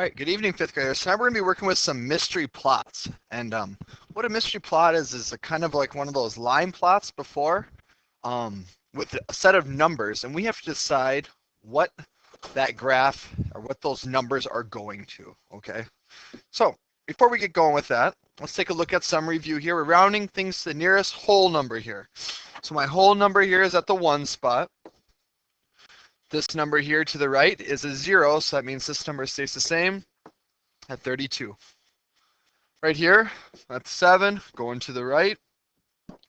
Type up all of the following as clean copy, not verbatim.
All right, good evening, fifth graders. Tonight we're going to be working with some mystery plots. And what a mystery plot is a kind of like one of those line plots before with a set of numbers. And we have to decide what that graph or what those numbers are going to, okay? So before we get going with that, let's take a look at some review here. We're rounding things to the nearest whole number here. So my whole number here is at the 1 spot. This number here to the right is a 0, so that means this number stays the same at 32. Right here, that's 7, going to the right.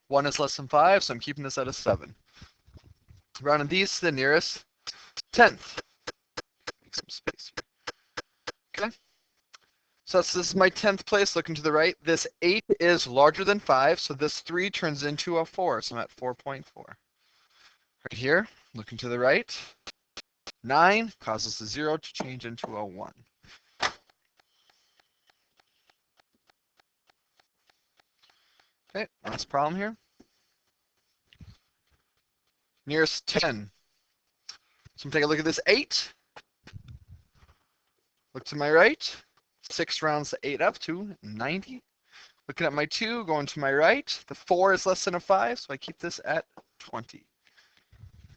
1 is less than 5, so I'm keeping this at a 7. Rounding these to the nearest 10th. Make some space here. Okay. So this is my 10th place, looking to the right. This 8 is larger than 5, so this 3 turns into a 4, so I'm at 4.4. Right here, looking to the right. 9 causes the 0 to change into a 1. Okay, last problem here. Nearest 10. So I'm take a look at this 8. Look to my right. 6 rounds the 8 up to 90. Looking at my 2, going to my right. The 4 is less than a 5, so I keep this at 20.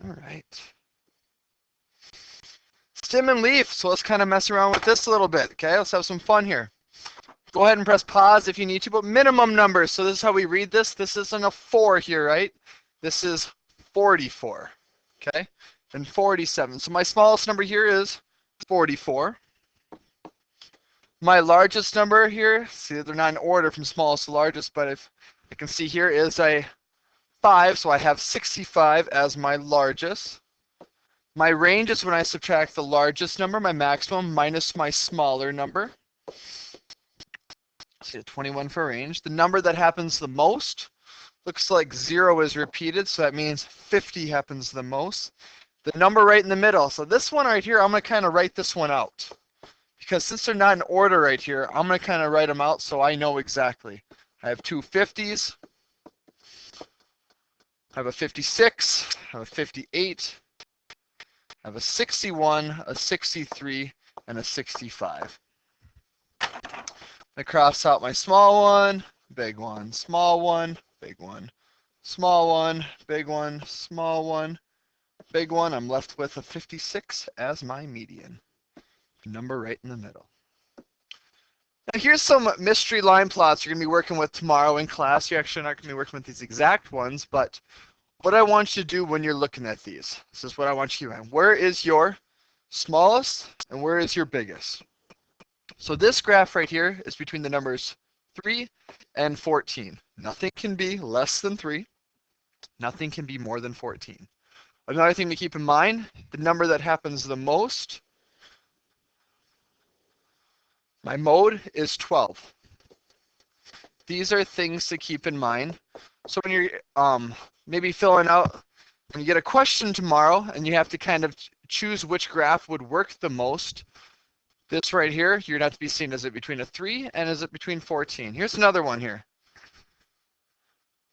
All right. Stem and leaf. So let's kind of mess around with this a little bit. Okay, let's have some fun here. Go ahead and press pause if you need to, but minimum numbers. So this is how we read this. This isn't a 4 here, right? This is 44. Okay, then 47. So my smallest number here is 44. My largest number here, see they're not in order from smallest to largest, but if I can see here is a 5, so I have 65 as my largest. My range is when I subtract the largest number, my maximum, minus my smaller number. See, 21 for range. The number that happens the most looks like 0 is repeated, so that means 50 happens the most. The number right in the middle. So this one right here, I'm going to kind of write this one out. Because since they're not in order right here, I'm going to kind of write them out so I know exactly. I have two 50s. I have a 56. I have a 58. I have a 61, a 63, and a 65. I cross out my small one, big one, small one, big one, small one, big one, small one, big one. I'm left with a 56 as my median. Number right in the middle. Now here's some mystery line plots you're going to be working with tomorrow in class. You're actually not going to be working with these exact ones, but what I want you to do when you're looking at these, this is what I want you to do. Where is your smallest and where is your biggest? So this graph right here is between the numbers 3 and 14. Nothing can be less than 3. Nothing can be more than 14. Another thing to keep in mind, the number that happens the most, my mode is 12. These are things to keep in mind. So when you're maybe filling out, when you get a question tomorrow and you have to kind of choose which graph would work the most, this right here, you're going to have to be seen, is it between a 3 and is it between 14? Here's another one here.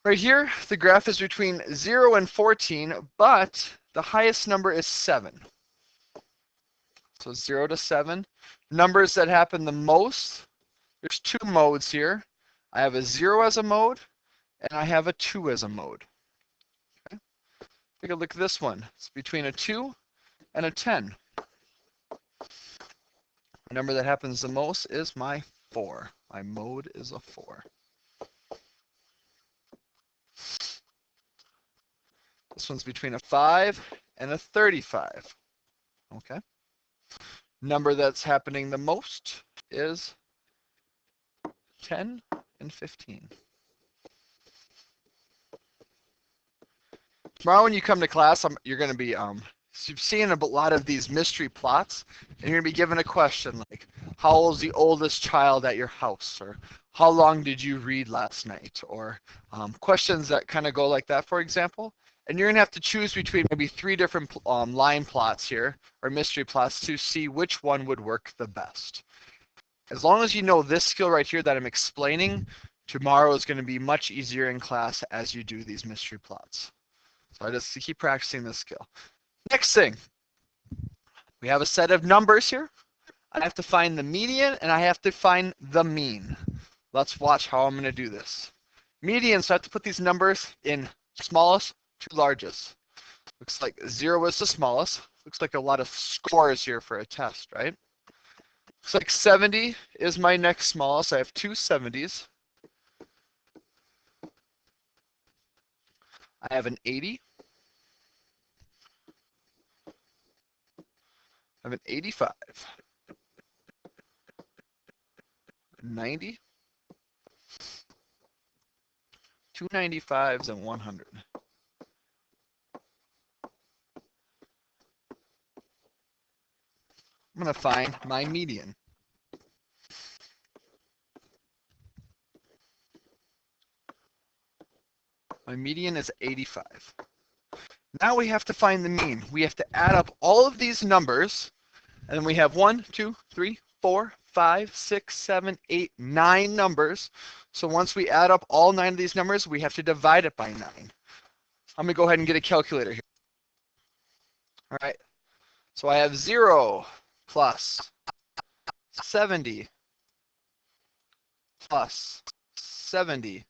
Right here, the graph is between 0 and 14, but the highest number is 7. So 0 to 7. Numbers that happen the most, there's two modes here. I have a 0 as a mode, and I have a 2 as a mode. Okay. Take a look at this one. It's between a 2 and a 10. The number that happens the most is my 4. My mode is a 4. This one's between a 5 and a 35. Okay. Number that's happening the most is 10 and 15. Tomorrow when you come to class, you're going to be seeing a lot of these mystery plots, and you're going to be given a question like, how old is the oldest child at your house? Or how long did you read last night? Or questions that kind of go like that, for example. And you're going to have to choose between maybe 3 different line plots here, or mystery plots, to see which one would work the best. As long as you know this skill right here that I'm explaining, tomorrow is going to be much easier in class as you do these mystery plots. So I just keep practicing this skill. Next thing, we have a set of numbers here. I have to find the median, and I have to find the mean. Let's watch how I'm going to do this. Median, so I have to put these numbers in smallest to largest. Looks like 0 is the smallest. Looks like a lot of scores here for a test, right? Looks like 70 is my next smallest. I have two 70s. I have an 80. I have an 85. 90. Two 95s and 100. I'm going to find my median. My median is 85. Now we have to find the mean. We have to add up all of these numbers, and then we have 1, 2, 3, 4, 5, 6, 7, 8, 9 numbers. So once we add up all 9 of these numbers, we have to divide it by 9. I'm going to go ahead and get a calculator here. All right. So I have 0 plus 70 plus 70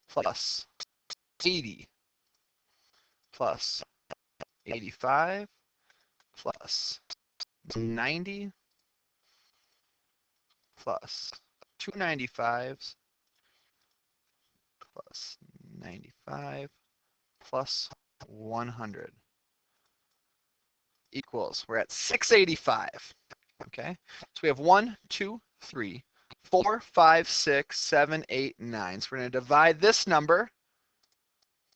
plus 80 plus 85 plus 90 plus 295s plus 95 plus 100 equals, we're at 685. Okay, so we have 1, 2, 3, 4, 5, 6, 7, 8, 9. So we're going to divide this number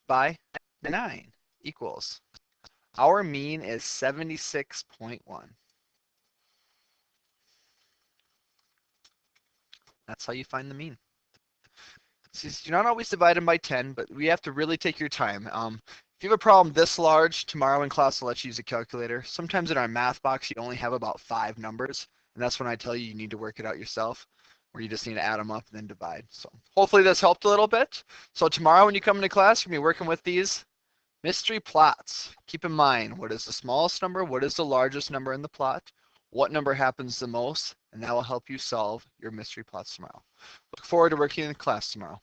by 9 equals, our mean is 76.1. That's how you find the mean. You're not always dividing by 10, but we have to really take your time. If you have a problem this large, tomorrow in class I'll let you use a calculator. Sometimes in our math box you only have about 5 numbers, and that's when I tell you need to work it out yourself, where you just need to add them up and then divide. So hopefully this helped a little bit. So tomorrow when you come into class, you're going to be working with these mystery plots. Keep in mind, what is the smallest number? What is the largest number in the plot? What number happens the most? And that will help you solve your mystery plots tomorrow. Look forward to working in class tomorrow.